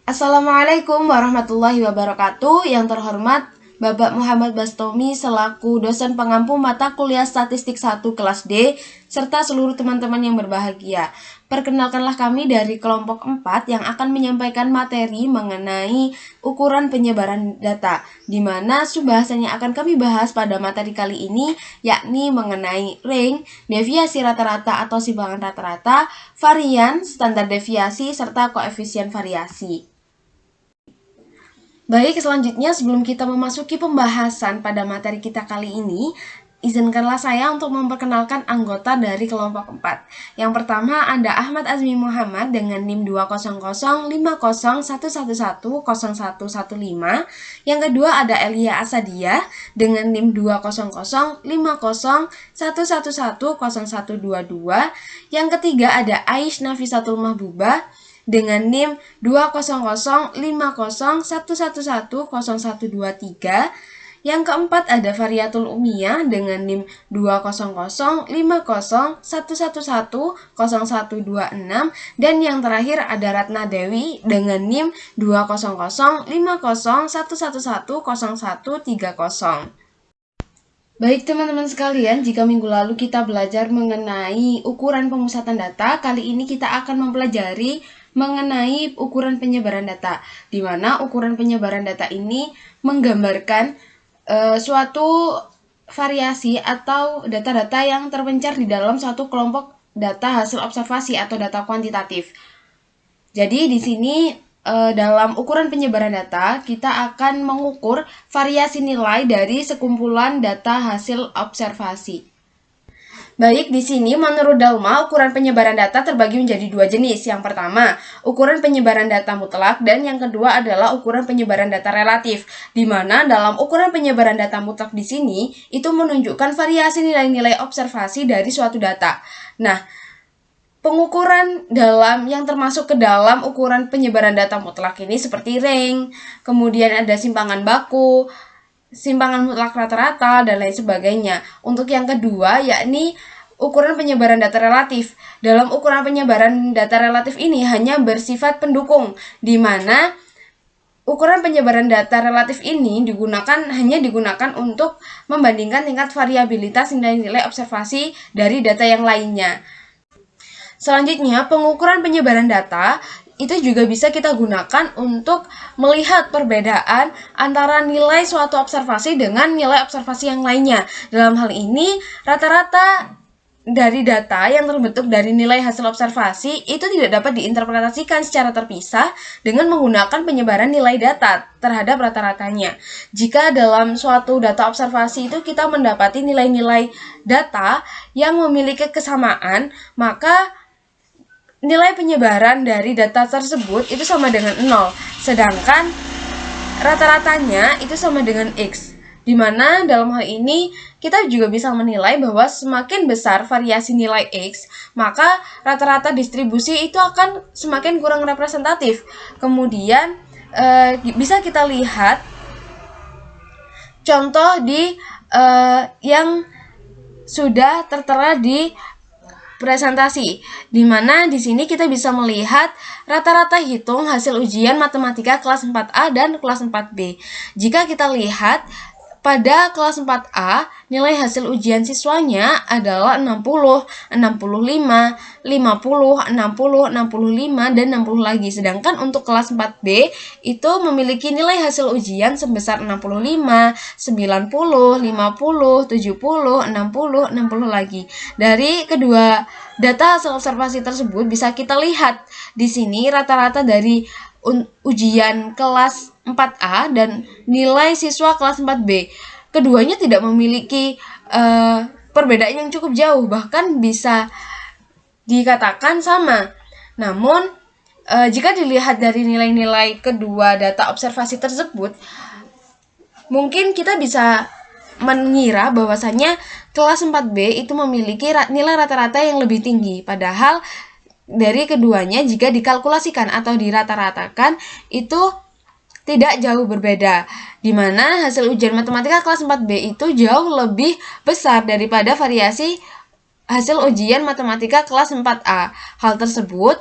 Assalamualaikum warahmatullahi wabarakatuh. Yang terhormat Bapak Muhammad Bastomi selaku dosen pengampu mata kuliah Statistik 1 kelas D serta seluruh teman-teman yang berbahagia. Perkenalkanlah kami dari kelompok 4 yang akan menyampaikan materi mengenai ukuran penyebaran data, di mana subbahasan yang akan kami bahas pada materi kali ini yakni mengenai range, deviasi rata-rata atau simpangan rata-rata, varian, standar deviasi, serta koefisien variasi. Baik, selanjutnya sebelum kita memasuki pembahasan pada materi kita kali ini, izinkanlah saya untuk memperkenalkan anggota dari kelompok 4. Yang pertama ada Ahmad Azmi Muhammad dengan NIM 2005011110115. Yang kedua ada Elia Asadia dengan NIM 2005011110122. Yang ketiga ada Aish Nafisatul Mahbubah dengan NIM 2005011110123. Yang keempat ada Variatul Umiyah dengan NIM 2005011110126. Dan yang terakhir ada Ratna Dewi dengan NIM 2005011110130. Baik teman-teman sekalian, jika minggu lalu kita belajar mengenai ukuran pemusatan data, kali ini kita akan mempelajari mengenai ukuran penyebaran data, di mana ukuran penyebaran data ini menggambarkan suatu variasi atau data-data yang terpencar di dalam suatu kelompok data hasil observasi atau data kuantitatif. Jadi di sini dalam ukuran penyebaran data, kita akan mengukur variasi nilai dari sekumpulan data hasil observasi. Baik, di sini menurut Dalma, ukuran penyebaran data terbagi menjadi dua jenis. Yang pertama, ukuran penyebaran data mutlak, dan yang kedua adalah ukuran penyebaran data relatif. Di mana dalam ukuran penyebaran data mutlak di sini, itu menunjukkan variasi nilai-nilai observasi dari suatu data. Nah, pengukuran dalam yang termasuk ke dalam ukuran penyebaran data mutlak ini seperti range, kemudian ada simpangan baku, simpangan mutlak rata-rata, dan lain sebagainya. Untuk yang kedua, yakni ukuran penyebaran data relatif. Dalam ukuran penyebaran data relatif ini hanya bersifat pendukung, di mana ukuran penyebaran data relatif ini hanya digunakan untuk membandingkan tingkat variabilitas nilai-nilai observasi dari data yang lainnya. Selanjutnya, pengukuran penyebaran data itu juga bisa kita gunakan untuk melihat perbedaan antara nilai suatu observasi dengan nilai observasi yang lainnya. Dalam hal ini, rata-rata dari data yang terbentuk dari nilai hasil observasi itu tidak dapat diinterpretasikan secara terpisah dengan menggunakan penyebaran nilai data terhadap rata-ratanya. Jika dalam suatu data observasi itu kita mendapati nilai-nilai data yang memiliki kesamaan, maka nilai penyebaran dari data tersebut itu sama dengan 0, sedangkan rata-ratanya itu sama dengan X. Di mana dalam hal ini kita juga bisa menilai bahwa semakin besar variasi nilai X, maka rata-rata distribusi itu akan semakin kurang representatif. Kemudian bisa kita lihat contoh di yang sudah tertera di presentasi, di mana di sini kita bisa melihat rata-rata hitung hasil ujian matematika kelas 4A dan kelas 4B. Jika kita lihat pada kelas 4A, nilai hasil ujian siswanya adalah 60, 65, 50, 60, 65, dan 60 lagi. Sedangkan untuk kelas 4B itu memiliki nilai hasil ujian sebesar 65, 90, 50, 70, 60, 60 lagi. Dari kedua data hasil observasi tersebut bisa kita lihat di sini rata-rata dari ujian kelas 4A dan nilai siswa kelas 4B. Keduanya tidak memiliki perbedaan yang cukup jauh, bahkan bisa dikatakan sama. Namun, jika dilihat dari nilai-nilai kedua data observasi tersebut, mungkin kita bisa mengira bahwasanya kelas 4B itu memiliki nilai rata-rata yang lebih tinggi, padahal dari keduanya jika dikalkulasikan atau dirata-ratakan itu tidak jauh berbeda, di mana hasil ujian matematika kelas 4B itu jauh lebih besar daripada variasi hasil ujian matematika kelas 4A. Hal tersebut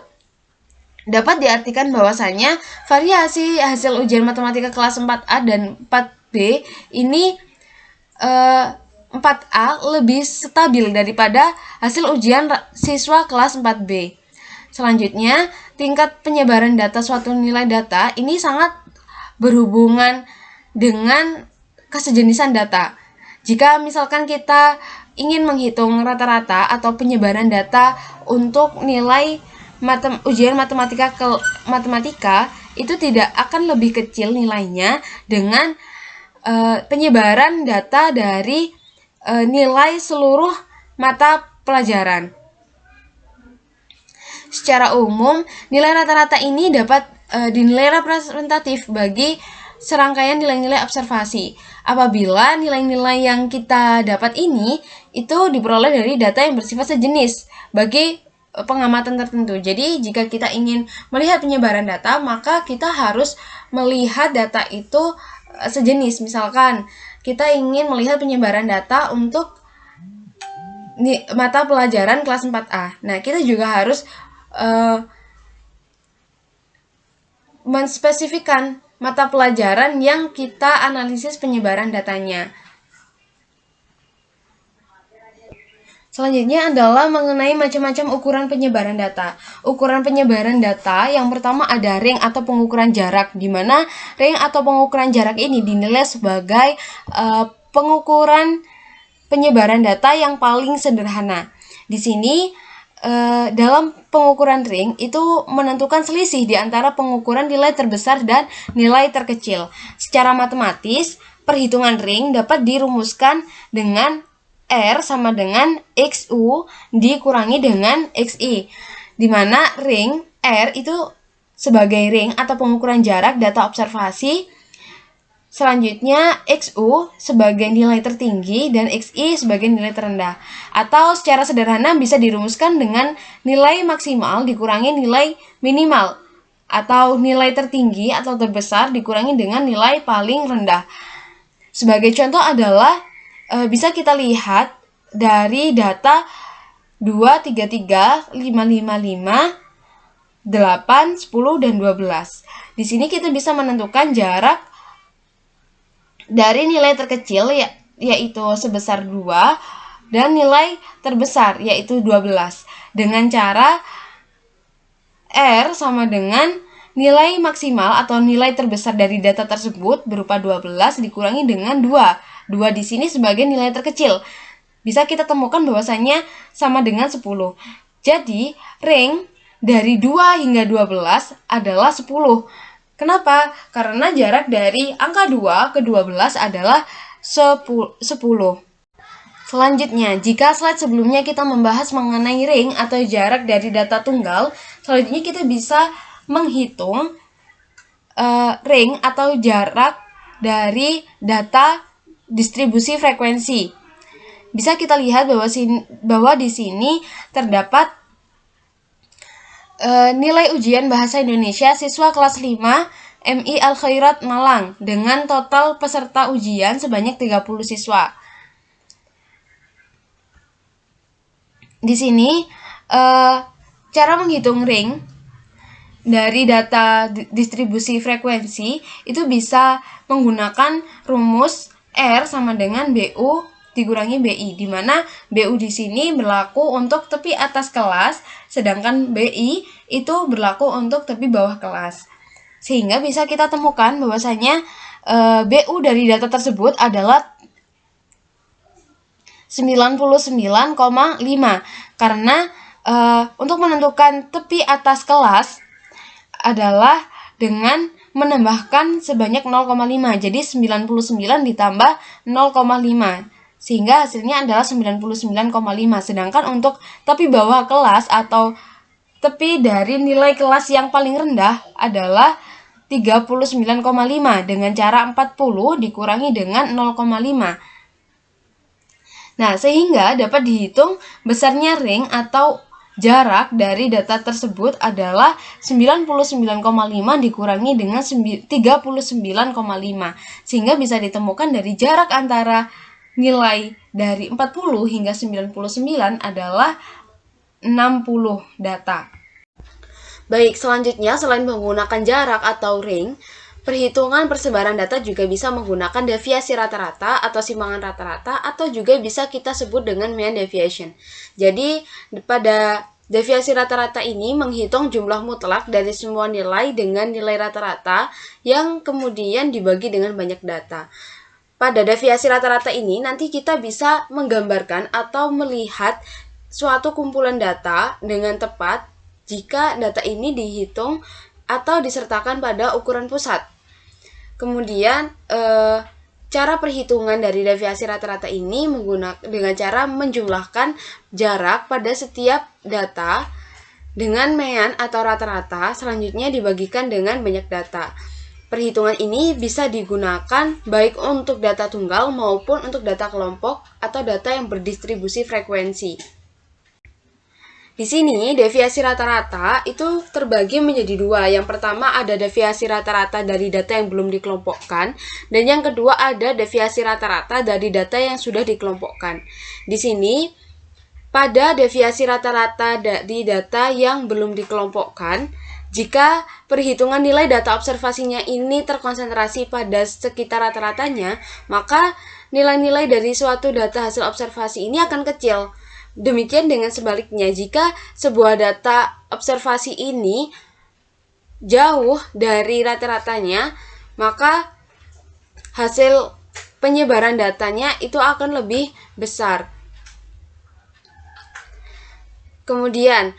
Dapat diartikan bahwasanya variasi hasil ujian matematika kelas 4A dan 4B ini 4A lebih stabil daripada hasil ujian siswa kelas 4B. Selanjutnya, tingkat penyebaran data suatu nilai data ini sangat berhubungan dengan kesejenisan data. Jika misalkan kita ingin menghitung rata-rata atau penyebaran data untuk nilai ujian matematika itu tidak akan lebih kecil nilainya dengan penyebaran data dari nilai seluruh mata pelajaran. Secara umum, nilai rata-rata ini dapat dinilai representatif bagi serangkaian nilai-nilai observasi. Apabila nilai-nilai yang kita dapat ini itu diperoleh dari data yang bersifat sejenis bagi pengamatan tertentu. Jadi, jika kita ingin melihat penyebaran data, maka kita harus melihat data itu sejenis. Misalkan, kita ingin melihat penyebaran data untuk mata pelajaran kelas 4A. Nah, kita juga harus menspesifikkan mata pelajaran yang kita analisis penyebaran datanya. Selanjutnya adalah mengenai macam-macam ukuran penyebaran data. Ukuran penyebaran data yang pertama ada ring atau pengukuran jarak, di mana ring atau pengukuran jarak ini dinilai sebagai pengukuran penyebaran data yang paling sederhana. Di sini dalam pengukuran ring itu menentukan selisih di antara pengukuran nilai terbesar dan nilai terkecil. Secara matematis, perhitungan ring dapat dirumuskan dengan R sama dengan XU dikurangi dengan XI, di mana ring R itu sebagai ring atau pengukuran jarak data observasi. Selanjutnya, XU sebagai nilai tertinggi dan XI sebagai nilai terendah. Atau secara sederhana bisa dirumuskan dengan nilai maksimal dikurangi nilai minimal. Atau nilai tertinggi atau terbesar dikurangi dengan nilai paling rendah. Sebagai contoh adalah bisa kita lihat dari data 2, 3, 3, 5, 5, 5, 8, 10, dan 12. Di sini kita bisa menentukan jarak dari nilai terkecil yaitu sebesar 2 dan nilai terbesar yaitu 12 dengan cara R sama dengan nilai maksimal atau nilai terbesar dari data tersebut berupa 12 dikurangi dengan 2. 2 di sini sebagai nilai terkecil. Bisa kita temukan bahwasannya sama dengan 10. Jadi, ring dari 2 hingga 12 adalah 10. Kenapa? Karena jarak dari angka 2 ke 12 adalah 10. Selanjutnya, jika slide sebelumnya kita membahas mengenai ring atau jarak dari data tunggal, selanjutnya kita bisa menghitung ring atau jarak dari data distribusi frekuensi. Bisa kita lihat bahwa di sini terdapat nilai ujian Bahasa Indonesia siswa kelas 5 MI Al-Khairat Malang dengan total peserta ujian sebanyak 30 siswa. Di sini cara menghitung ring dari data distribusi frekuensi itu bisa menggunakan rumus R sama dengan BU dikurangi BI, di mana BU di sini berlaku untuk tepi atas kelas, sedangkan BI itu berlaku untuk tepi bawah kelas. Sehingga bisa kita temukan bahwasanya BU dari data tersebut adalah 99,5 karena untuk menentukan tepi atas kelas adalah dengan menambahkan sebanyak 0,5. Jadi 99 ditambah 0,5. Sehingga hasilnya adalah 99,5. Sedangkan untuk tepi bawah kelas atau tepi dari nilai kelas yang paling rendah adalah 39,5 dengan cara 40 dikurangi dengan 0,5. Nah, sehingga dapat dihitung besarnya ring atau jarak dari data tersebut adalah 99,5 dikurangi dengan 39,5. Sehingga bisa ditemukan dari jarak antara nilai dari 40 hingga 99 adalah 60 data. Baik, selanjutnya selain menggunakan jarak atau ring, perhitungan persebaran data juga bisa menggunakan deviasi rata-rata atau simpangan rata-rata atau juga bisa kita sebut dengan mean deviation. Jadi, pada deviasi rata-rata ini menghitung jumlah mutlak dari semua nilai dengan nilai rata-rata yang kemudian dibagi dengan banyak data. Pada deviasi rata-rata ini nanti kita bisa menggambarkan atau melihat suatu kumpulan data dengan tepat jika data ini dihitung atau disertakan pada ukuran pusat. Kemudian cara perhitungan dari deviasi rata-rata ini menggunakan dengan cara menjumlahkan jarak pada setiap data dengan mean atau rata-rata, selanjutnya dibagikan dengan banyak data. Perhitungan ini bisa digunakan baik untuk data tunggal maupun untuk data kelompok atau data yang berdistribusi frekuensi. Di sini, deviasi rata-rata itu terbagi menjadi dua. Yang pertama ada deviasi rata-rata dari data yang belum dikelompokkan, dan yang kedua ada deviasi rata-rata dari data yang sudah dikelompokkan. Di sini, pada deviasi rata-rata dari data yang belum dikelompokkan, jika perhitungan nilai data observasinya ini terkonsentrasi pada sekitar rata-ratanya, maka nilai-nilai dari suatu data hasil observasi ini akan kecil. Demikian dengan sebaliknya, jika sebuah data observasi ini jauh dari rata-ratanya, maka hasil penyebaran datanya itu akan lebih besar. Kemudian,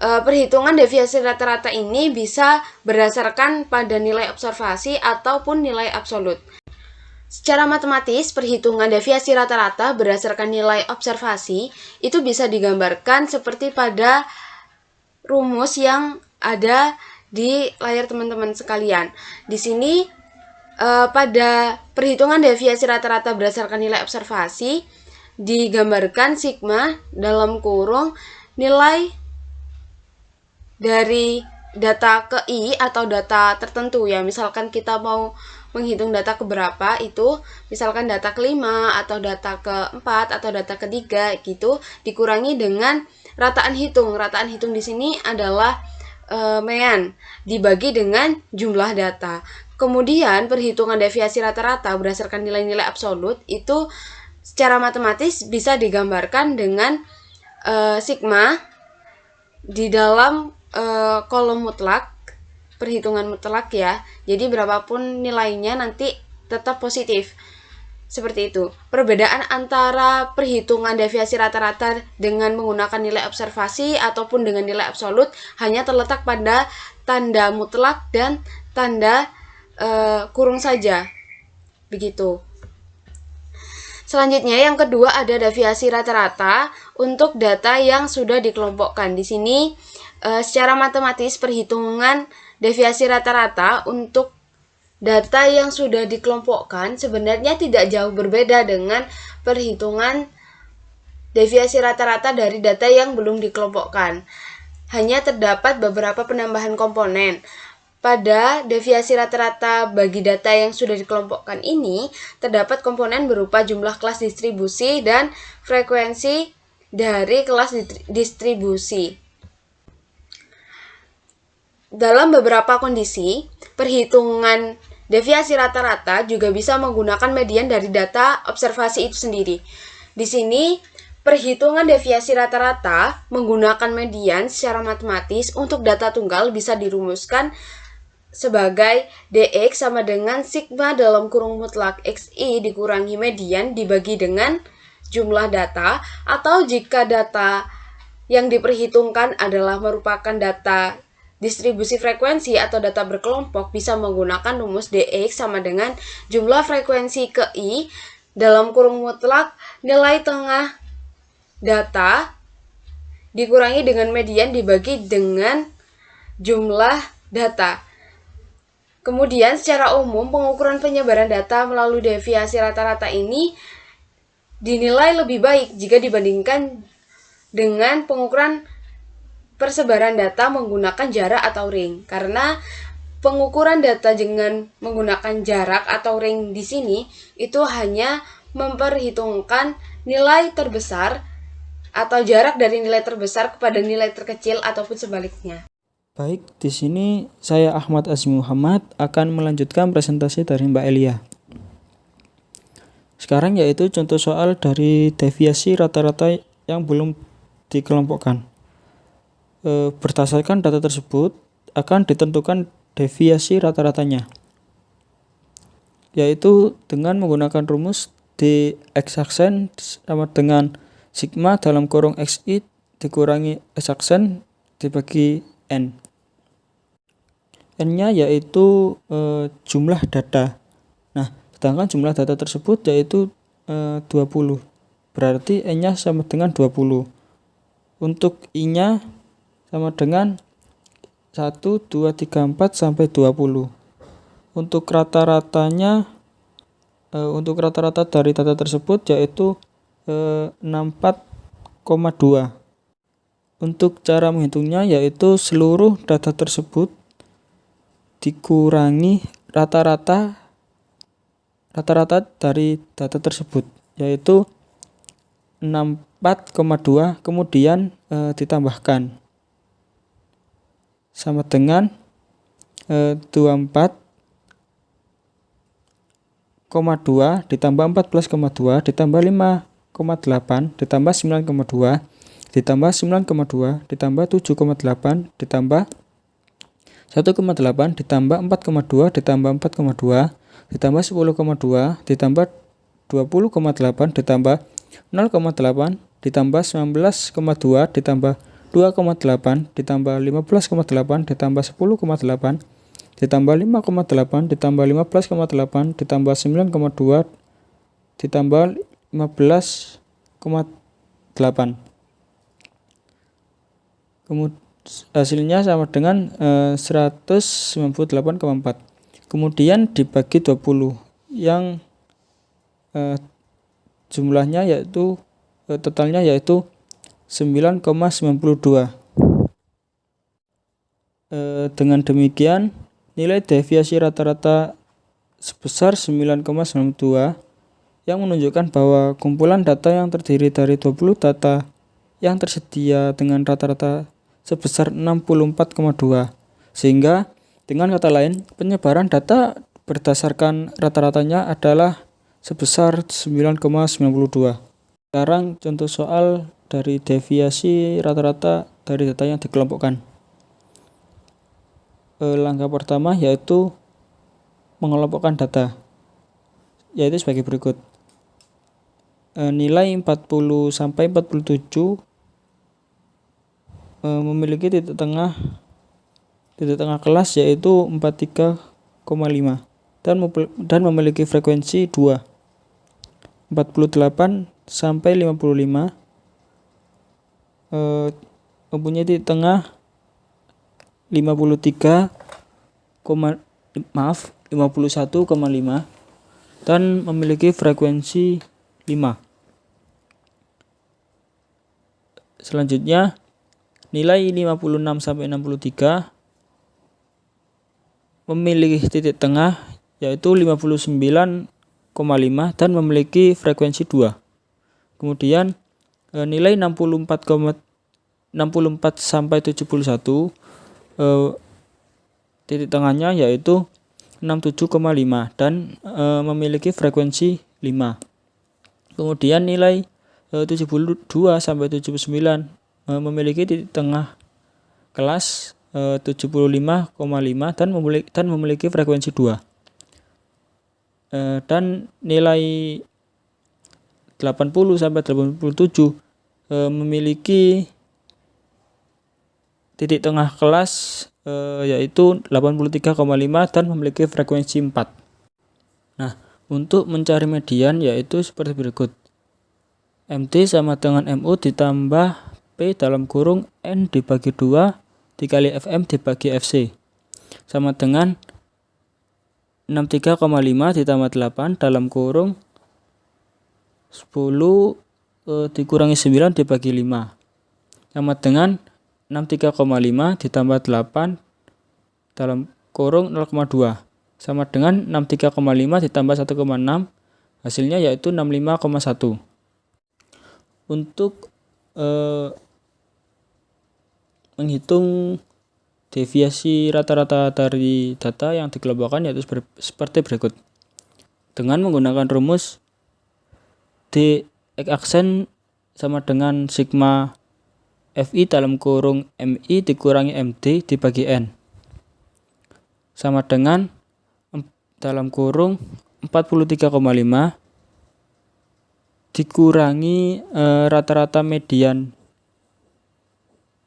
perhitungan deviasi rata-rata ini bisa berdasarkan pada nilai observasi ataupun nilai absolut. Secara matematis, perhitungan deviasi rata-rata berdasarkan nilai observasi itu bisa digambarkan seperti pada rumus yang ada di layar teman-teman sekalian. Di sini, pada perhitungan deviasi rata-rata berdasarkan nilai observasi, digambarkan sigma dalam kurung nilai dari data ke I atau data tertentu ya. Misalkan kita mau menghitung data keberapa itu, misalkan data kelima atau data keempat atau data ketiga gitu, dikurangi dengan rataan hitung. Rataan hitung di sini adalah mean dibagi dengan jumlah data. Kemudian perhitungan deviasi rata-rata berdasarkan nilai-nilai absolut itu secara matematis bisa digambarkan dengan sigma di dalam kolom mutlak, perhitungan mutlak ya. Jadi berapapun nilainya nanti tetap positif. Seperti itu. Perbedaan antara perhitungan deviasi rata-rata dengan menggunakan nilai observasi ataupun dengan nilai absolut hanya terletak pada tanda mutlak dan tanda kurung saja. Begitu. Selanjutnya yang kedua ada deviasi rata-rata untuk data yang sudah dikelompokkan. Di sini secara matematis perhitungan deviasi rata-rata untuk data yang sudah dikelompokkan sebenarnya tidak jauh berbeda dengan perhitungan deviasi rata-rata dari data yang belum dikelompokkan. Hanya terdapat beberapa penambahan komponen. Pada deviasi rata-rata bagi data yang sudah dikelompokkan ini, terdapat komponen berupa jumlah kelas distribusi dan frekuensi dari kelas distribusi. Dalam beberapa kondisi, perhitungan deviasi rata-rata juga bisa menggunakan median dari data observasi itu sendiri. Di sini, perhitungan deviasi rata-rata menggunakan median secara matematis untuk data tunggal bisa dirumuskan sebagai dx sama dengan sigma dalam kurung mutlak xi dikurangi median dibagi dengan jumlah data, atau jika data yang diperhitungkan adalah merupakan data distribusi frekuensi atau data berkelompok, bisa menggunakan rumus dx sama dengan jumlah frekuensi ke i dalam kurung mutlak nilai tengah data dikurangi dengan median dibagi dengan jumlah data. Kemudian secara umum pengukuran penyebaran data melalui deviasi rata-rata ini dinilai lebih baik jika dibandingkan dengan pengukuran persebaran data menggunakan jarak atau ring. Karena pengukuran data dengan menggunakan jarak atau ring di sini itu hanya memperhitungkan nilai terbesar atau jarak dari nilai terbesar kepada nilai terkecil ataupun sebaliknya. Baik, di sini saya Ahmad Azmi Muhammad akan melanjutkan presentasi dari Mbak Elia. Sekarang yaitu contoh soal dari deviasi rata-rata yang belum dikelompokkan. Berdasarkan data tersebut akan ditentukan deviasi rata-ratanya, yaitu dengan menggunakan rumus d x-aksen sama dengan sigma dalam kurung xi dikurangi x-aksen dibagi n. N-nya yaitu jumlah data. Nah, sedangkan jumlah data tersebut yaitu 20. Berarti N-nya sama dengan 20. Untuk I-nya sama dengan 1, 2, 3, 4 sampai 20. Untuk rata-ratanya untuk rata-rata dari data tersebut yaitu 64,2. Untuk cara menghitungnya yaitu seluruh data tersebut dikurangi rata-rata dari data tersebut, yaitu 64,2 kemudian ditambahkan sama dengan 24,2 ditambah 14,2 ditambah 5,8 ditambah 9,2 ditambah 9,2 ditambah 7,8 ditambah 1,8 ditambah 4,2 ditambah 4,2 ditambah 10,2 ditambah 20,8 ditambah 0,8 ditambah 19,2 ditambah 2,8 ditambah 15,8 ditambah 10,8 ditambah 5,8 ditambah 15,8 ditambah 9,2 ditambah 15,8. Kemudian hasilnya sama dengan 198,4. Kemudian dibagi 20 yang jumlahnya yaitu totalnya yaitu 9,92. Dengan demikian nilai deviasi rata-rata sebesar 9,92 yang menunjukkan bahwa kumpulan data yang terdiri dari 20 data yang tersedia dengan rata-rata sebesar 64,2. Sehingga dengan kata lain, penyebaran data berdasarkan rata-ratanya adalah sebesar 9,92. Sekarang contoh soal dari deviasi rata-rata dari data yang dikelompokkan. Langkah pertama yaitu mengelompokkan data, yaitu sebagai berikut. Nilai 40 sampai 47 memiliki titik tengah kelas yaitu 43,5 dan memiliki frekuensi 2. 48 sampai 55 mempunyai titik tengah 51,5 dan memiliki frekuensi 5. Selanjutnya nilai 56 sampai 63 memiliki titik tengah yaitu 59,5 dan memiliki frekuensi 2. Kemudian nilai 64 sampai 71 titik tengahnya yaitu 67,5 dan memiliki frekuensi 5. Kemudian nilai 72 sampai 79 memiliki titik tengah kelas 75,5 dan memiliki frekuensi 2. Dan nilai 80 sampai 87 memiliki titik tengah kelas yaitu 83,5 dan memiliki frekuensi 4. Nah, untuk mencari median yaitu seperti berikut. MT sama dengan MU ditambah P dalam kurung N dibagi 2 dikali FM dibagi FC sama dengan 63,5 ditambah 8 dalam kurung 10 dikurangi 9 dibagi 5 sama dengan 63,5 ditambah 8 dalam kurung 0,2 sama dengan 63,5 ditambah 1,6 hasilnya yaitu 65,1. Untuk menghitung deviasi rata-rata dari data yang dikelompokkan yaitu seperti berikut. Dengan menggunakan rumus D X aksen sama dengan sigma FI dalam kurung MI dikurangi MD dibagi N sama dengan dalam kurung 43,5 dikurangi rata-rata median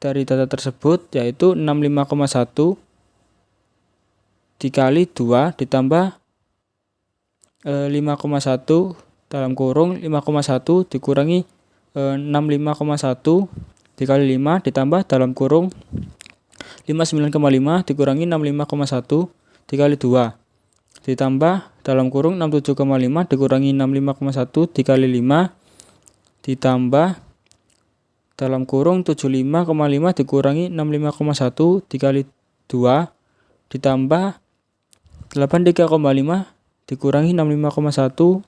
dari data tersebut yaitu 65,1 dikali 2 ditambah 5,1 dalam kurung 5,1 dikurangi 65,1 dikali 5 ditambah dalam kurung 59,5 dikurangi 65,1 dikali 2 ditambah dalam kurung 67,5 dikurangi 65,1 dikali 5 ditambah dalam kurung 75,5 dikurangi 65,1 dikali 2 ditambah 83,5 dikurangi 65,1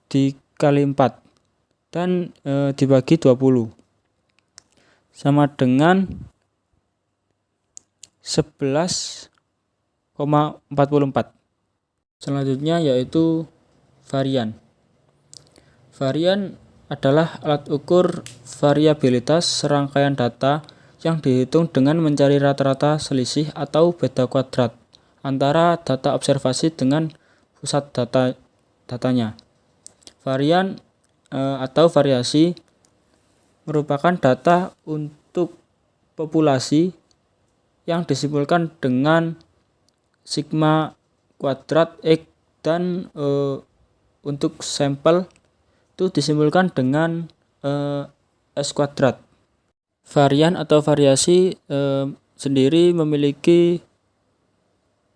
dikali 4 dan dibagi 20 sama dengan 11,44. Selanjutnya yaitu varian. Varian adalah alat ukur variabilitas serangkaian data yang dihitung dengan mencari rata-rata selisih atau beta kuadrat antara data observasi dengan pusat datanya. Varian atau variasi merupakan data untuk populasi yang disimpulkan dengan sigma kuadrat X dan untuk sampel itu disimpulkan dengan S kuadrat. Varian atau variasi sendiri memiliki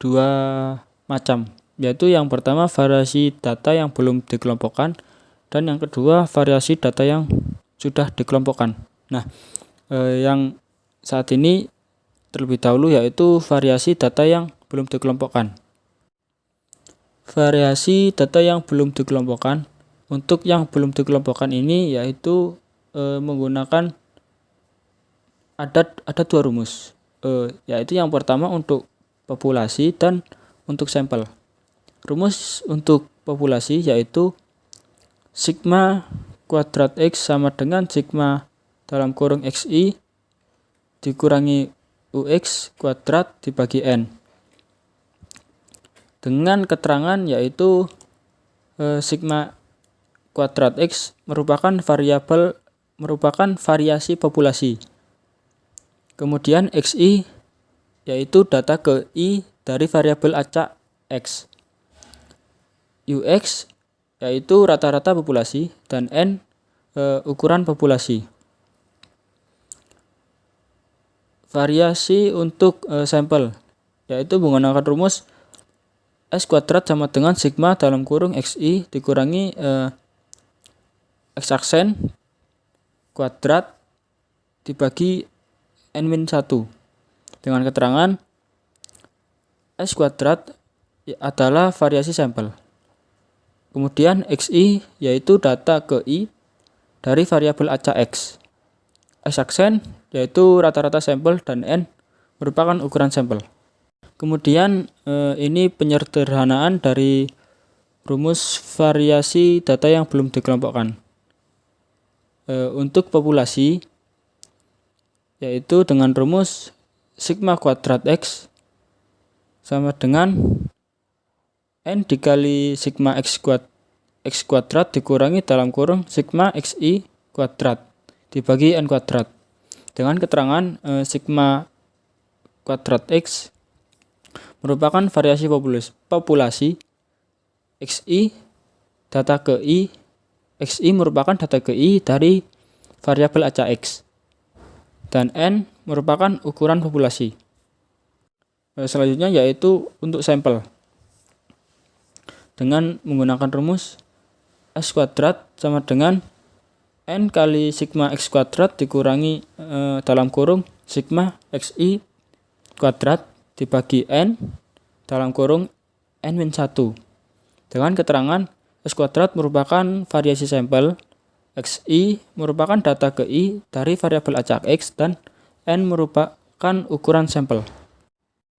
dua macam, yaitu yang pertama variasi data yang belum dikelompokkan dan yang kedua variasi data yang sudah dikelompokkan. Nah, yang saat ini terlebih dahulu yaitu variasi data yang belum dikelompokkan. Variasi data yang belum dikelompokkan, untuk yang belum dikelompokkan ini yaitu menggunakan ada dua rumus, yaitu yang pertama untuk populasi dan untuk sampel. Rumus untuk populasi yaitu sigma kuadrat X sama dengan sigma dalam kurung XI dikurangi UX kuadrat dibagi N dengan keterangan yaitu sigma kuadrat X merupakan variasi populasi. Kemudian XI yaitu data ke I dari variabel acak X. UX yaitu rata-rata populasi dan N ukuran populasi. Variasi untuk sampel yaitu menggunakan rumus S kuadrat sama dengan sigma dalam kurung XI dikurangi X aksen kuadrat dibagi N-1 dengan keterangan S kuadrat adalah variasi sampel. Kemudian XI yaitu data ke I dari variabel acak X. X aksen yaitu rata-rata sampel dan N merupakan ukuran sampel. Kemudian ini penyederhanaan dari rumus variasi data yang belum dikelompokkan. Untuk populasi yaitu dengan rumus sigma kuadrat X sama dengan N dikali sigma X kuadrat dikurangi dalam kurung sigma XI kuadrat dibagi N kuadrat dengan keterangan sigma kuadrat X merupakan variasi populasi XI data ke I. XI merupakan data ke I dari variabel acak X dan N merupakan ukuran populasi. Selanjutnya yaitu untuk sampel dengan menggunakan rumus S kuadrat sama dengan N kali sigma X kuadrat dikurangi dalam kurung sigma XI kuadrat dibagi N dalam kurung N-1 dengan keterangan S kuadrat merupakan variasi sampel, XI merupakan data ke I dari variabel acak X dan N merupakan merupakan ukuran sampel.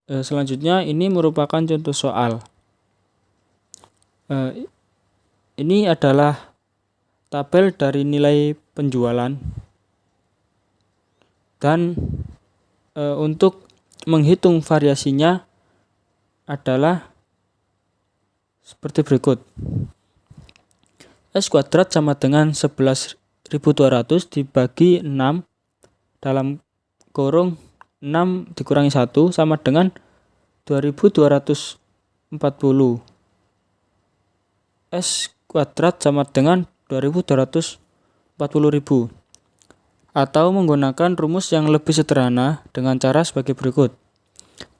Selanjutnya ini merupakan contoh soal. Ini adalah tabel dari nilai penjualan dan untuk menghitung variasinya adalah seperti berikut. S kuadrat sama dengan 11.200 dibagi 6 dalam kurung 6 dikurangi 1 sama dengan 2240. S kuadrat sama dengan 2240.000. Atau menggunakan rumus yang lebih sederhana dengan cara sebagai berikut.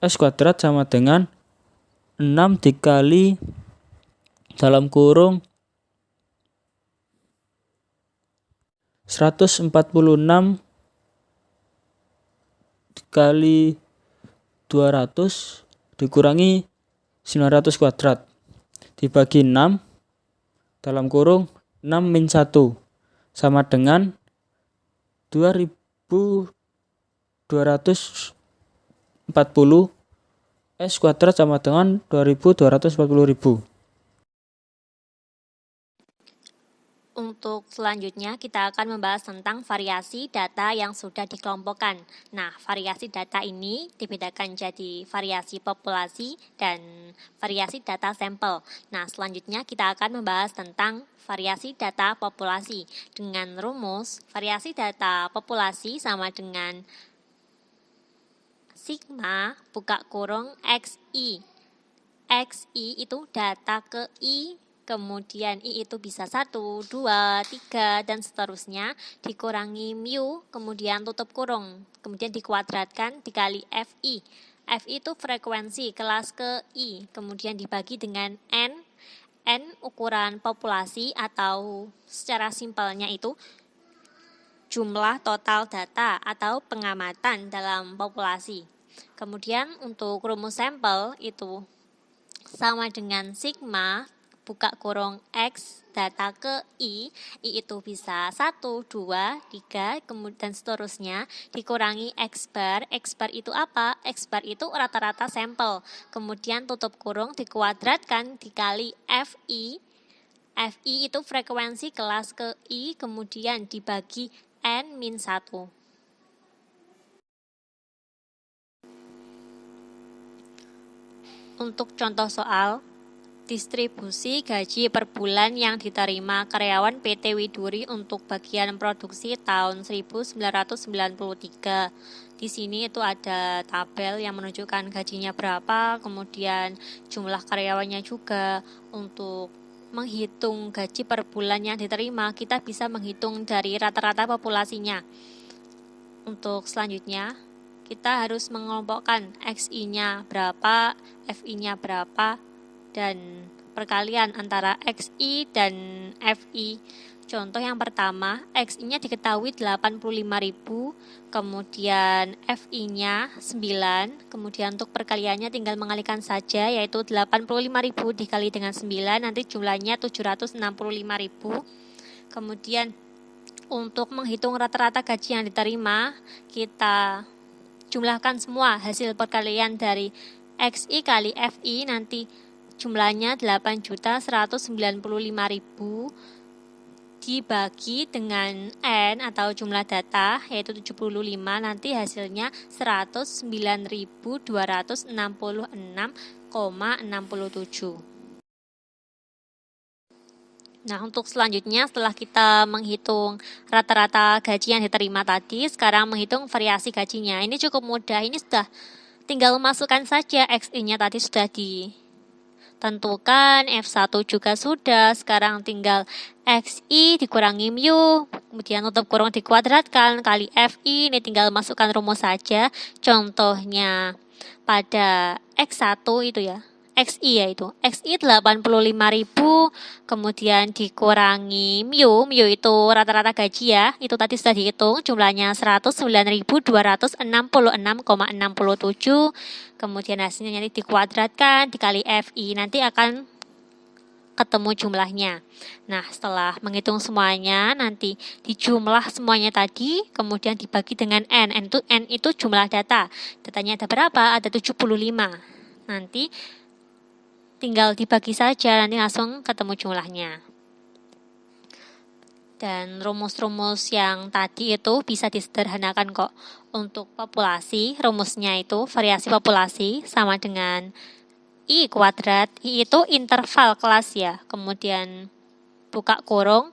S kuadrat sama dengan 6 dikali dalam kurung 146 dikali 200 dikurangi 900 kuadrat dibagi 6 dalam kurung 6 min 1 sama dengan 2240. S kuadrat sama dengan 2240.000. Untuk selanjutnya kita akan membahas tentang variasi data yang sudah dikelompokkan. Nah, variasi data ini dibedakan jadi variasi populasi dan variasi data sampel. Nah, selanjutnya kita akan membahas tentang variasi data populasi dengan rumus variasi data populasi sama dengan sigma buka kurung XI. XI itu data ke I, kemudian I itu bisa 1, 2, 3, dan seterusnya, dikurangi mu, kemudian tutup kurung, kemudian dikuadratkan dikali FI. FI itu frekuensi kelas ke I, kemudian dibagi dengan N. N ukuran populasi atau secara simpelnya itu jumlah total data atau pengamatan dalam populasi. Kemudian untuk rumus sampel itu sama dengan sigma buka kurung X data ke I itu bisa 1, 2, 3, kemudian seterusnya dikurangi X bar itu apa? X bar itu rata-rata sampel, kemudian tutup kurung dikuadratkan dikali FI. FI itu frekuensi kelas ke I, kemudian dibagi N min 1. Untuk contoh soal, distribusi gaji per bulan yang diterima karyawan PT Widuri untuk bagian produksi tahun 1993. Di sini itu ada tabel yang menunjukkan gajinya berapa, kemudian jumlah karyawannya juga. Untuk menghitung gaji per bulan yang diterima, kita bisa menghitung dari rata-rata populasinya. Untuk selanjutnya, kita harus mengelompokkan XI-nya berapa, FI-nya berapa, dan perkalian antara XI dan FI. Contoh yang pertama, XI-nya diketahui 85.000, kemudian FI-nya 9, kemudian untuk perkaliannya tinggal mengalihkan saja, yaitu 85.000 dikali dengan 9, nanti jumlahnya 765.000. Kemudian untuk menghitung rata-rata gaji yang diterima, kita jumlahkan semua hasil perkalian dari XI kali FI, nanti jumlahnya 8.195.000 dibagi dengan N atau jumlah data yaitu 75, nanti hasilnya 109.266,67. Nah, untuk selanjutnya setelah kita menghitung rata-rata gaji yang diterima tadi, sekarang menghitung variasi gajinya. Ini cukup mudah, ini sudah tinggal masukkan saja XI-nya tadi sudah ditentukan, F1 juga sudah, sekarang tinggal XI dikurangi mu, kemudian tutup kurung dikuadratkan kali FI, ini tinggal masukkan rumus saja. Contohnya pada X1 itu ya, XI yaitu XI 85.000, kemudian dikurangi mu itu rata-rata gaji ya, itu tadi sudah dihitung, jumlahnya 109.266,67, kemudian hasilnya nanti dikuadratkan dikali FI, nanti akan ketemu jumlahnya. Nah, setelah menghitung semuanya, nanti dijumlah semuanya tadi, kemudian dibagi dengan N. N itu jumlah data. Datanya ada berapa? Ada 75. Nanti tinggal dibagi saja, nanti langsung ketemu jumlahnya. Dan rumus-rumus yang tadi itu bisa disederhanakan kok. Untuk populasi, rumusnya itu variasi populasi sama dengan I kuadrat. I itu interval kelas ya. Kemudian buka kurung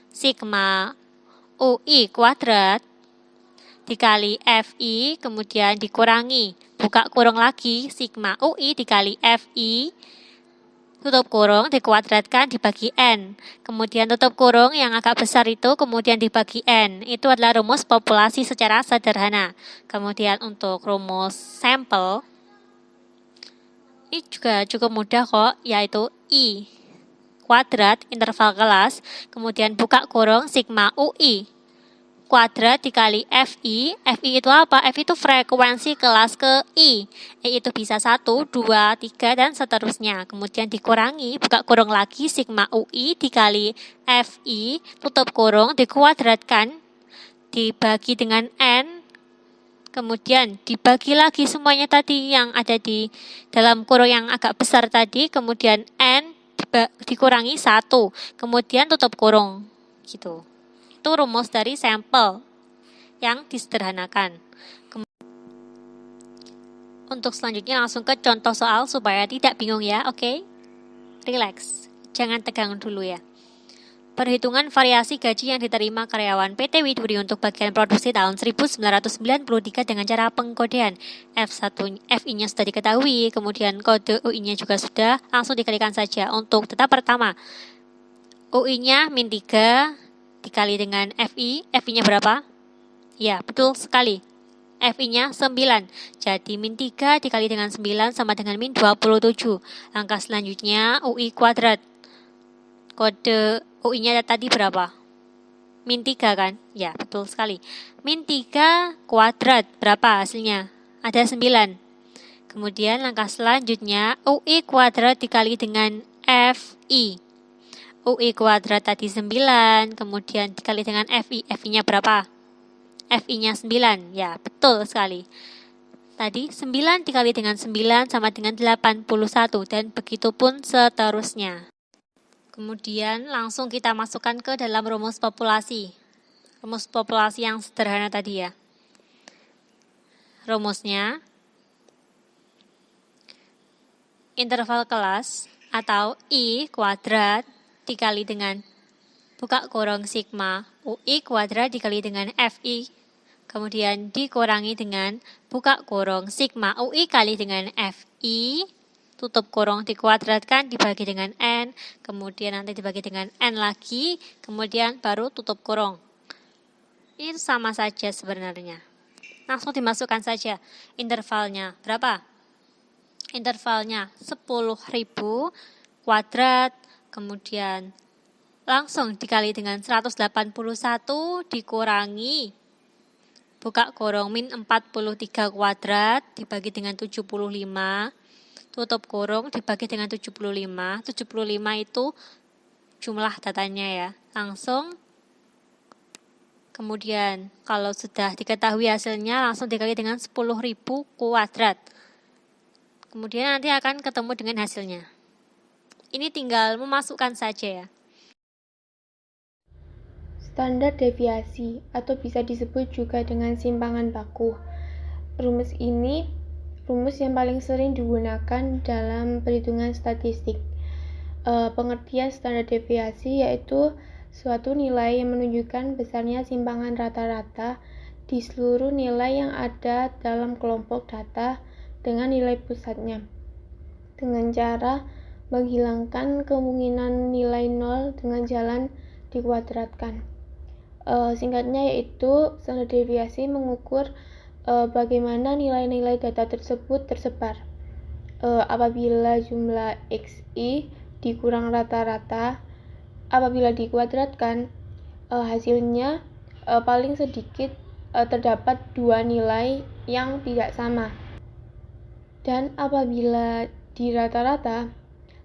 sigma UI kuadrat dikali FI, kemudian dikurangi buka kurung lagi sigma UI dikali FI, tutup kurung dikuadratkan dibagi N. Kemudian tutup kurung yang agak besar itu kemudian dibagi N. Itu adalah rumus populasi secara sederhana. Kemudian untuk rumus sampel, ini juga cukup mudah kok, yaitu I kuadrat interval kelas, kemudian buka kurung sigma UI kuadrat dikali FI. FI itu apa? FI itu frekuensi kelas ke I. I itu bisa 1, 2, 3, dan seterusnya. Kemudian dikurangi, buka kurung lagi, sigma UI dikali FI, tutup kurung, dikuadratkan, dibagi dengan N, kemudian dibagi lagi semuanya tadi yang ada di dalam kurung yang agak besar tadi, kemudian N dikurangi 1, kemudian tutup kurung. Gitu. Itu rumus dari sampel yang disederhanakan. Untuk selanjutnya langsung ke contoh soal supaya tidak bingung ya, oke? Relax, jangan tegang dulu ya. Perhitungan variasi gaji yang diterima karyawan PT Widuri untuk bagian produksi tahun 1993 dengan cara pengkodean. FI-nya sudah diketahui, kemudian kode UI-nya juga sudah, langsung dikalikan saja. Untuk data pertama, UI-nya min 3 dikali dengan FI, FI-nya berapa? Ya, betul sekali. FI-nya 9. Jadi min 3 dikali dengan 9 sama dengan min 27. Langkah selanjutnya UI kuadrat. Kode UI-nya tadi berapa? Min 3 kan? Ya, betul sekali. Min 3 kuadrat berapa hasilnya? Ada 9. Kemudian langkah selanjutnya UI kuadrat dikali dengan FI. UI kuadrat tadi 9, kemudian dikali dengan FI. FI-nya berapa? FI-nya 9. Ya, betul sekali. Tadi 9 dikali dengan 9 sama dengan 81 dan begitu pun seterusnya. Kemudian langsung kita masukkan ke dalam rumus populasi. Rumus populasi yang sederhana tadi ya. Rumusnya interval kelas atau I kuadrat dikali dengan buka kurung sigma UI kuadrat dikali dengan FI, kemudian dikurangi dengan buka kurung sigma UI kali dengan FI, tutup kurung dikuadratkan dibagi dengan N, kemudian nanti dibagi dengan N lagi, kemudian baru tutup kurung. Ini sama saja sebenarnya. Langsung dimasukkan saja intervalnya berapa? Intervalnya 10.000 kuadrat, kemudian langsung dikali dengan 181 dikurangi buka kurung min 43 kuadrat dibagi dengan 75, tutup kurung dibagi dengan 75. 75 itu jumlah datanya ya. Langsung kemudian kalau sudah diketahui hasilnya langsung dikali dengan 10.000 kuadrat. Kemudian nanti akan ketemu dengan hasilnya. Ini tinggal memasukkan saja ya. Standar deviasi atau bisa disebut juga dengan simpangan baku. Rumus ini rumus yang paling sering digunakan dalam perhitungan statistik. Pengertian standar deviasi yaitu suatu nilai yang menunjukkan besarnya simpangan rata-rata di seluruh nilai yang ada dalam kelompok data dengan nilai pusatnya, dengan cara menghilangkan kemungkinan nilai nol dengan jalan dikuadratkan. Singkatnya yaitu standar deviasi mengukur bagaimana nilai-nilai data tersebut tersebar. Apabila jumlah XI dikurang rata-rata, apabila dikuadratkan, hasilnya paling sedikit terdapat dua nilai yang tidak sama. Dan apabila di rata-rata,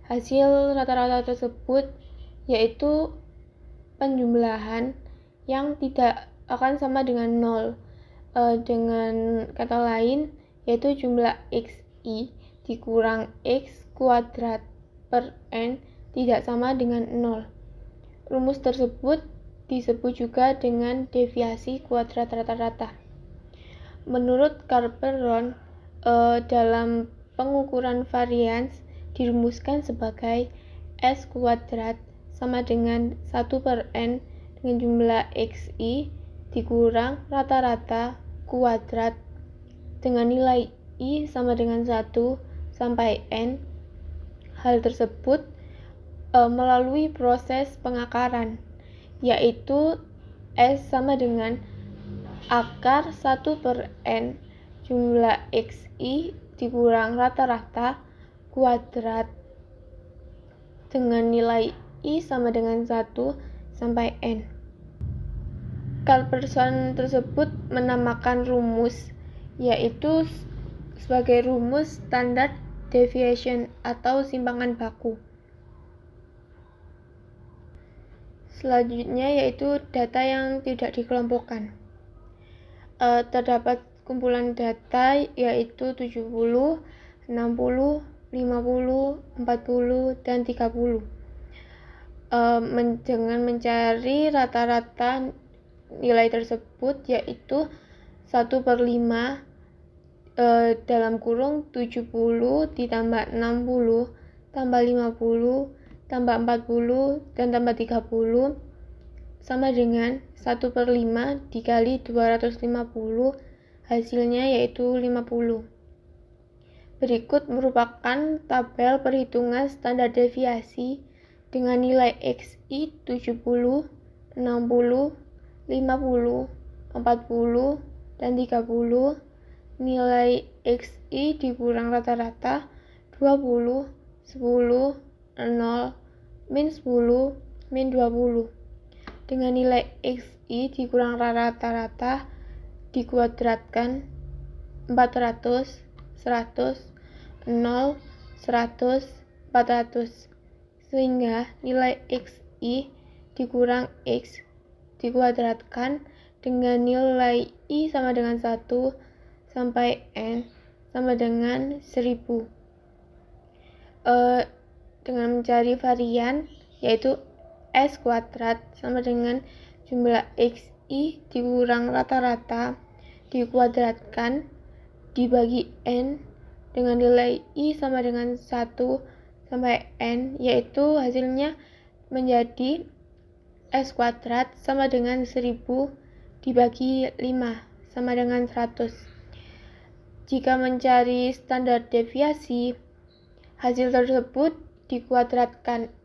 Hasil rata-rata tersebut yaitu penjumlahan yang tidak akan sama dengan 0. Dengan kata lain, yaitu jumlah xi dikurang x kuadrat per n tidak sama dengan 0. Rumus tersebut disebut juga dengan deviasi kuadrat rata-rata. Menurut Carl-Perron, dalam pengukuran varians dirumuskan sebagai s kuadrat sama dengan 1 per n dengan jumlah xi dikurang rata-rata kuadrat dengan nilai i sama dengan 1 sampai n. Hal tersebut melalui proses pengakaran, yaitu S sama dengan akar 1 per N jumlah XI dikurang rata-rata kuadrat dengan nilai I sama dengan 1 sampai N. Carl-Perron tersebut menamakan rumus yaitu sebagai rumus standard deviation atau simpangan baku. Selanjutnya yaitu data yang tidak dikelompokkan. Terdapat kumpulan data yaitu 70, 60, 50, 40, dan 30. Dengan mencari rata-rata nilai tersebut yaitu 1 per 5 dalam kurung 70 ditambah 60 tambah 50 tambah 40 dan tambah 30 sama dengan 1 per 5 dikali 250, hasilnya yaitu 50. Berikut merupakan tabel perhitungan standar deviasi dengan nilai xi 70, 60, 50, 40, dan 30, nilai xi dikurang rata-rata 20, 10, 0, min 10, min 20. Dengan nilai xi dikurang rata-rata dikuadratkan 400, 100, 0, 100, 400. Sehingga nilai xi dikurang x dikuadratkan dengan nilai i sama dengan 1 sampai n sama dengan 1000. Dengan mencari varian yaitu s kuadrat sama dengan jumlah xi dikurang rata-rata dikuadratkan dibagi n dengan nilai i sama dengan 1 sampai n, yaitu hasilnya menjadi s kuadrat sama dengan 1000 dibagi 5 sama dengan 100. Jika mencari standar deviasi, hasil tersebut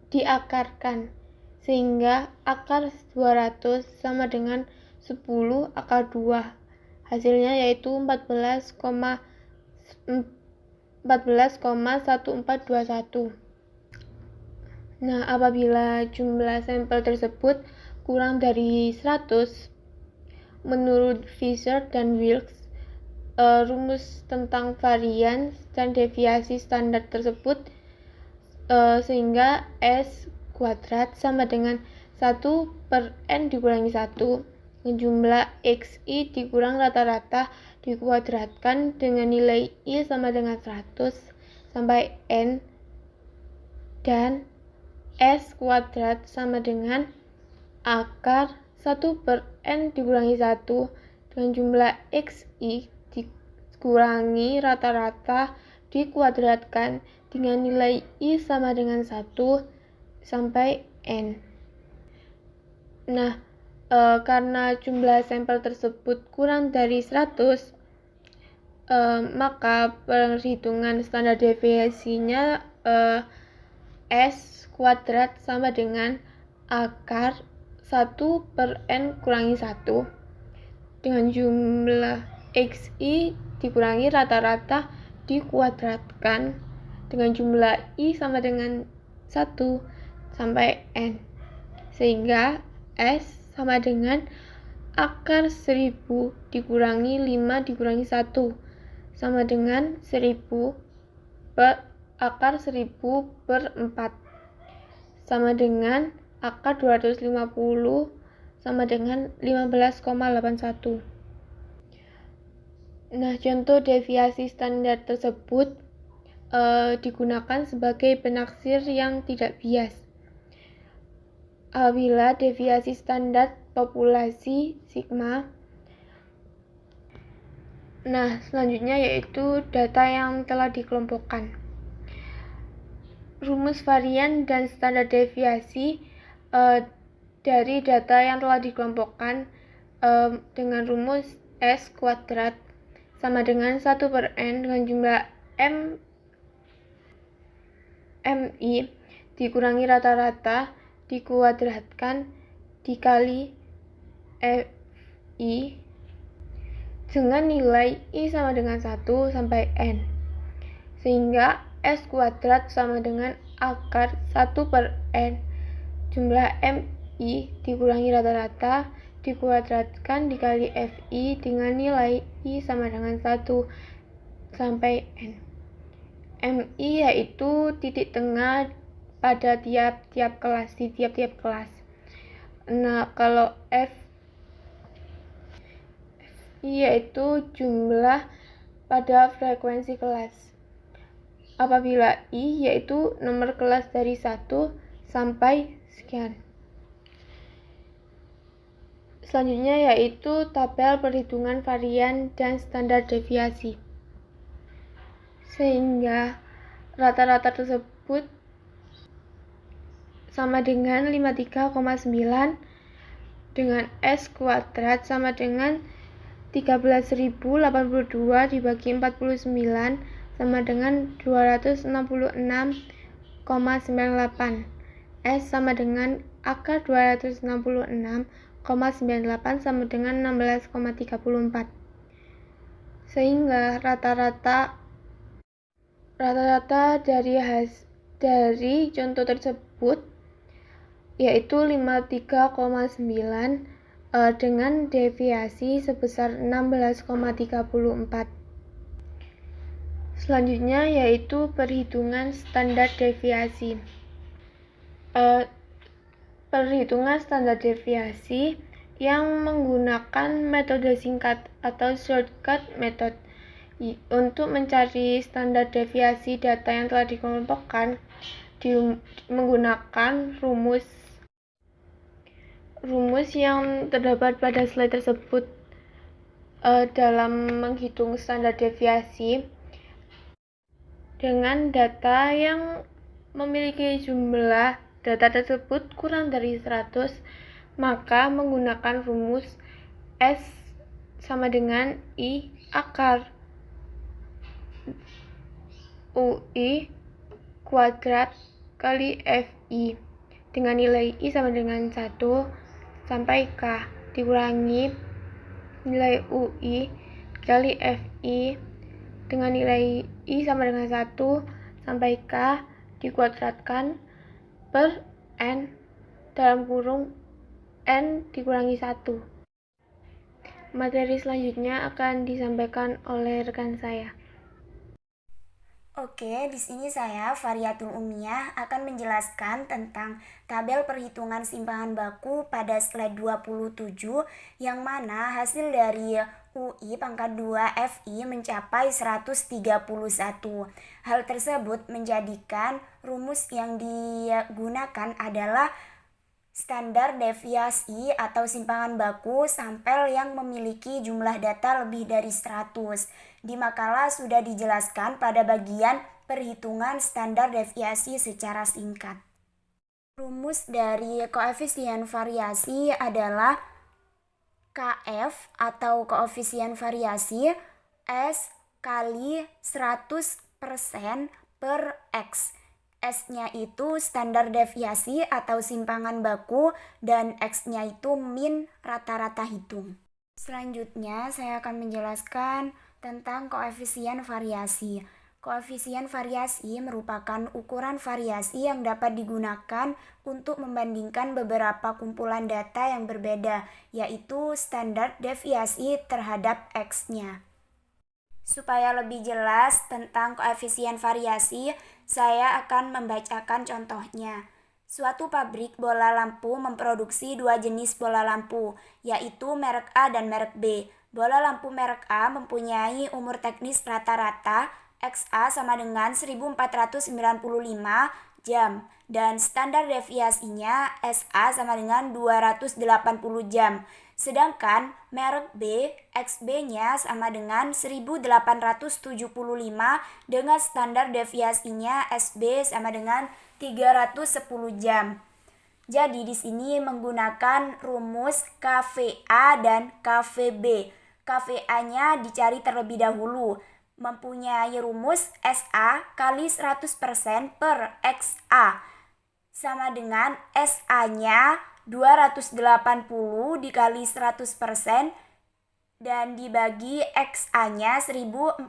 diakarkan sehingga akar 200 sama dengan 10 akar 2. Hasilnya yaitu 14,1421. Nah, apabila jumlah sampel tersebut kurang dari 100, menurut Fisher dan Wilks, rumus tentang varian dan deviasi standar tersebut sehingga S kuadrat sama dengan 1 per N dikurangi 1 dengan jumlah XI dikurang rata-rata dikuadratkan dengan nilai I sama dengan 100 sampai N, dan S kuadrat sama dengan akar 1 per N dikurangi 1 dengan jumlah XI dikurangi rata-rata dikuadratkan dengan nilai I sama dengan 1 sampai N. Nah, karena jumlah sampel tersebut kurang dari 100, maka perhitungan standar deviasinya S kuadrat sama dengan akar 1 per N kurangi 1 dengan jumlah XI dikurangi rata-rata dikuadratkan dengan jumlah I sama dengan 1 sampai N, sehingga S sama dengan akar 1000 dikurangi 5 dikurangi 1 sama dengan 1000 per akar 1000 per 4 sama dengan akar 250 sama dengan 15,81. Nah, contoh deviasi standar tersebut digunakan sebagai penaksir yang tidak bias. Apabila deviasi standar populasi sigma. Nah, selanjutnya yaitu data yang telah dikelompokkan. Rumus varian dan standar deviasi dari data yang telah dikelompokkan dengan rumus S kuadrat sama dengan 1 per N dengan jumlah MI dikurangi rata-rata dikuadratkan dikali FI dengan nilai I sama dengan 1 sampai N, sehingga S kuadrat sama dengan akar 1 per N jumlah MI dikurangi rata-rata dikuadratkan dikali FI dengan nilai I sama dengan 1 sampai N. MI yaitu titik tengah pada tiap-tiap kelas, di tiap-tiap kelas. Nah, kalau FI yaitu jumlah pada frekuensi kelas. Apabila I yaitu nomor kelas dari 1 sampai sekian. Selanjutnya yaitu tabel perhitungan varian dan standar deviasi. Sehingga rata-rata tersebut sama dengan 53,9 dengan S kuadrat sama dengan 13.082 dibagi 49 sama dengan 266,98. S sama dengan akar 266,98 sama dengan 16,34. Sehingga rata-rata dari contoh tersebut yaitu 53,9 dengan deviasi sebesar 16,34. Selanjutnya yaitu perhitungan standar deviasi. Perhitungan standar deviasi yang menggunakan metode singkat atau shortcut method. Untuk mencari standar deviasi data yang telah dikelompokkan menggunakan rumus yang terdapat pada slide tersebut. Dalam menghitung standar deviasi dengan data yang memiliki jumlah data tersebut kurang dari 100, maka menggunakan rumus S sama dengan I akar UI kuadrat kali FI dengan nilai I sama dengan 1 sampai K dikurangi nilai UI kali FI dengan nilai I sama dengan 1 sampai K dikuadratkan per N dalam kurung N dikurangi 1. Materi selanjutnya akan disampaikan oleh rekan saya. Oke, di sini saya, Fariyatul Umiyah, akan menjelaskan tentang tabel perhitungan simpangan baku pada slide 27, yang mana hasil dari UI pangkat 2 FI mencapai 131. Hal tersebut menjadikan rumus yang digunakan adalah standar deviasi atau simpangan baku sampel yang memiliki jumlah data lebih dari 100. Di makalah sudah dijelaskan pada bagian perhitungan standar deviasi secara singkat. Rumus dari koefisien variasi adalah KF atau koefisien variasi S kali 100% per X. S-nya itu standar deviasi atau simpangan baku dan X-nya itu min rata-rata hitung. Selanjutnya saya akan menjelaskan tentang koefisien variasi. Koefisien variasi merupakan ukuran variasi yang dapat digunakan untuk membandingkan beberapa kumpulan data yang berbeda, yaitu standar deviasi terhadap X-nya. Supaya lebih jelas tentang koefisien variasi, Saya akan membacakan contohnya. Suatu pabrik bola lampu memproduksi dua jenis bola lampu, yaitu merek A dan merek B. Bola lampu merek A mempunyai umur teknis rata-rata XA sama dengan 1495 jam dan standar deviasinya SA sama dengan 280 jam. Sedangkan merek B, XB-nya sama dengan 1875 dengan standar deviasinya SB sama dengan 310 jam. Jadi di sini menggunakan rumus KVA dan KVB. KVA-nya dicari terlebih dahulu. Mempunyai rumus SA kali 100% per XA sama dengan SA-nya 280 dikali 100% dan dibagi XA-nya 1495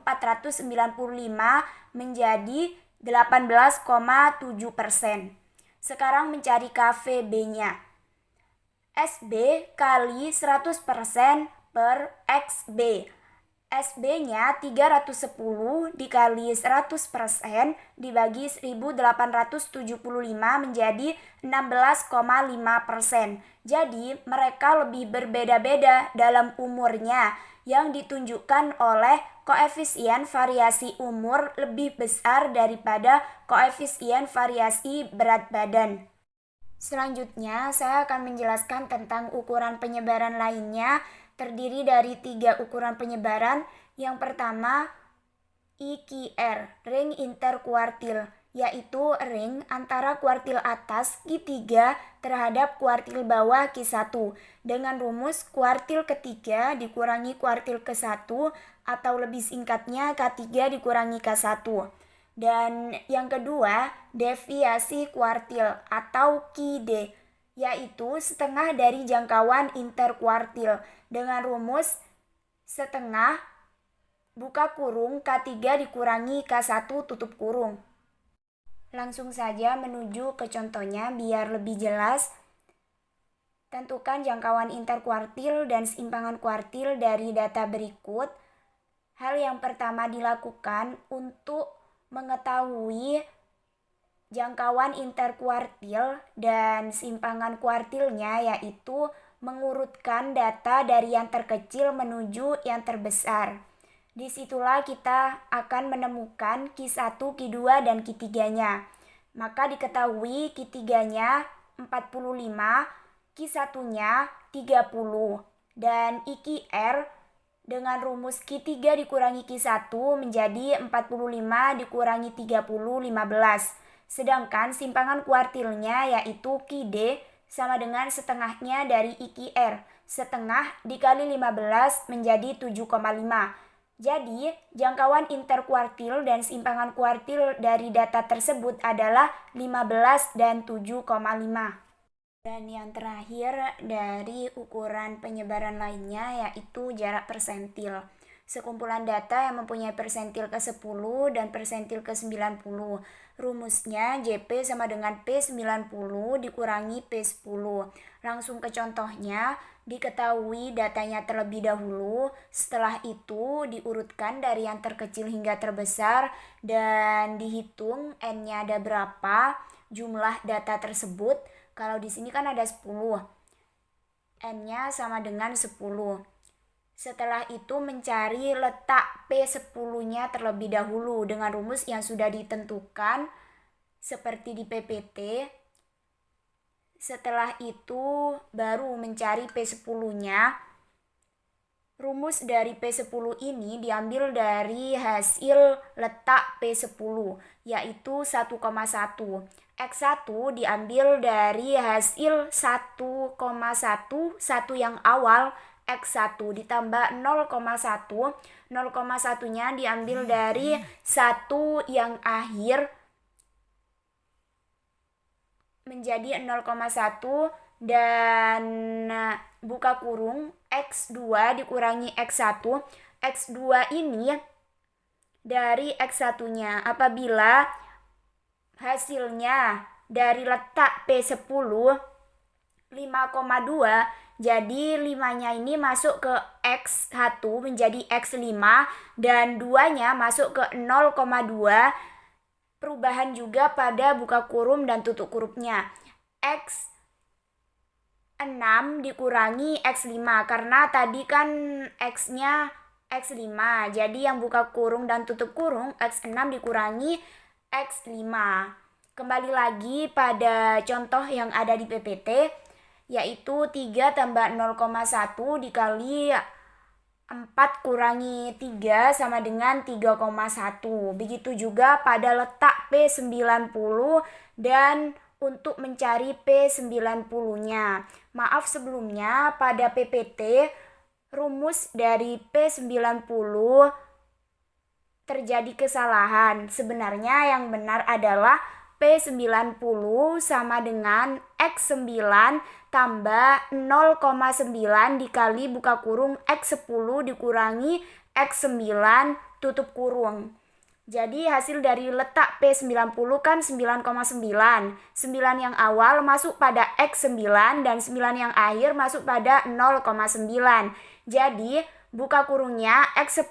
menjadi 18,7%. Sekarang mencari KVB-nya. SB kali 100% per XB. SB-nya 310 dikali 100% dibagi 1875 menjadi 16,5%. Jadi mereka lebih berbeda-beda dalam umurnya yang ditunjukkan oleh koefisien variasi umur lebih besar daripada koefisien variasi berat badan. Selanjutnya, saya akan menjelaskan tentang ukuran penyebaran lainnya, terdiri dari 3 ukuran penyebaran. Yang pertama, IQR, ring interkuartil, yaitu ring antara kuartil atas Q3 terhadap kuartil bawah Q1 dengan rumus kuartil ketiga dikurangi kuartil ke-1 atau lebih singkatnya K3 dikurangi K1. Dan yang kedua, deviasi kuartil atau QD, yaitu setengah dari jangkauan interkuartil dengan rumus setengah buka kurung K3 dikurangi K1 tutup kurung. Langsung saja menuju ke contohnya biar lebih jelas. Tentukan jangkauan interkuartil dan seimpangan kuartil dari data berikut. Hal yang pertama dilakukan untuk mengetahui jangkauan interkuartil dan seimpangan kuartilnya yaitu mengurutkan data dari yang terkecil menuju yang terbesar. Disitulah kita akan menemukan Q1, Q2, dan Q3-nya. Maka diketahui Q3-nya 45, Q1-nya 30, dan IQR dengan rumus Q3 dikurangi Q1 menjadi 45 dikurangi 30, 15. Sedangkan simpangan kuartilnya yaitu QD sama dengan setengahnya dari IQR. Setengah dikali 15 menjadi 7,5. Jadi, jangkauan interkuartil dan seimpangan kuartil dari data tersebut adalah 15 dan 7,5. Dan yang terakhir dari ukuran penyebaran lainnya yaitu jarak persentil. Sekumpulan data yang mempunyai persentil ke-10 dan persentil ke-90. Rumusnya JP sama dengan P90 dikurangi P10. Langsung ke contohnya, diketahui datanya terlebih dahulu, setelah itu diurutkan dari yang terkecil hingga terbesar dan dihitung N-nya ada berapa, jumlah data tersebut. Kalau di sini kan ada 10. N-nya sama dengan 10. Setelah itu mencari letak P10-nya terlebih dahulu dengan rumus yang sudah ditentukan seperti di PPT. Setelah itu baru mencari P10-nya. Rumus dari P10 ini diambil dari hasil letak P10 yaitu 1,1. X1 diambil dari hasil 1,1, 1 yang awal X1 ditambah 0,1, 0,1-nya diambil dari 1 yang akhir menjadi 0,1 dan buka kurung X2 dikurangi X1. X2 ini dari X1-nya apabila hasilnya dari letak P10 5,2, jadi 5-nya ini masuk ke X1 menjadi X5 dan 2-nya masuk ke 0,2 perubahan juga pada buka kurung dan tutup kurungnya. X6 dikurangi X5 karena tadi kan X-nya X5. Jadi yang buka kurung dan tutup kurung X6 dikurangi X5. Kembali lagi pada contoh yang ada di PPT, yaitu 3 tambah 0,1 dikali 4 kurangi 3 sama dengan 3,1. Begitu juga pada letak P90 dan untuk mencari P90-nya. Maaf sebelumnya pada PPT rumus dari P90 terjadi kesalahan. Sebenarnya yang benar adalah P90 sama dengan X9 tambah 0,9 dikali buka kurung X10 dikurangi X9 tutup kurung. Jadi hasil dari letak P90 kan 9,9. 9 yang awal masuk pada X9 dan 9 yang akhir masuk pada 0,9. Jadi buka kurungnya X10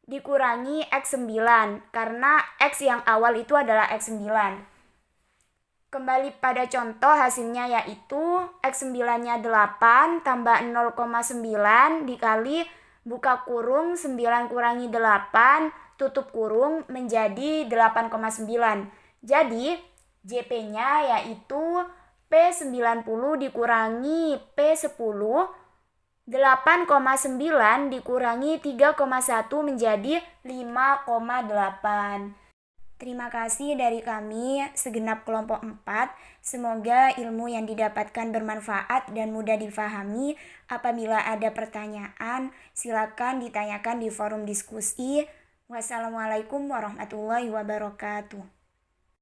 dikurangi X9 karena X yang awal itu adalah X9. Kembali pada contoh hasilnya yaitu X9-nya 8 tambah 0,9 dikali buka kurung 9 kurangi 8 tutup kurung menjadi 8,9. Jadi JP-nya yaitu P90 dikurangi P10 8,9 dikurangi 3,1 menjadi 5,8. Terima kasih dari kami segenap kelompok 4. Semoga ilmu yang didapatkan bermanfaat dan mudah difahami. Apabila ada pertanyaan, silakan ditanyakan di forum diskusi. Wassalamualaikum warahmatullahi wabarakatuh.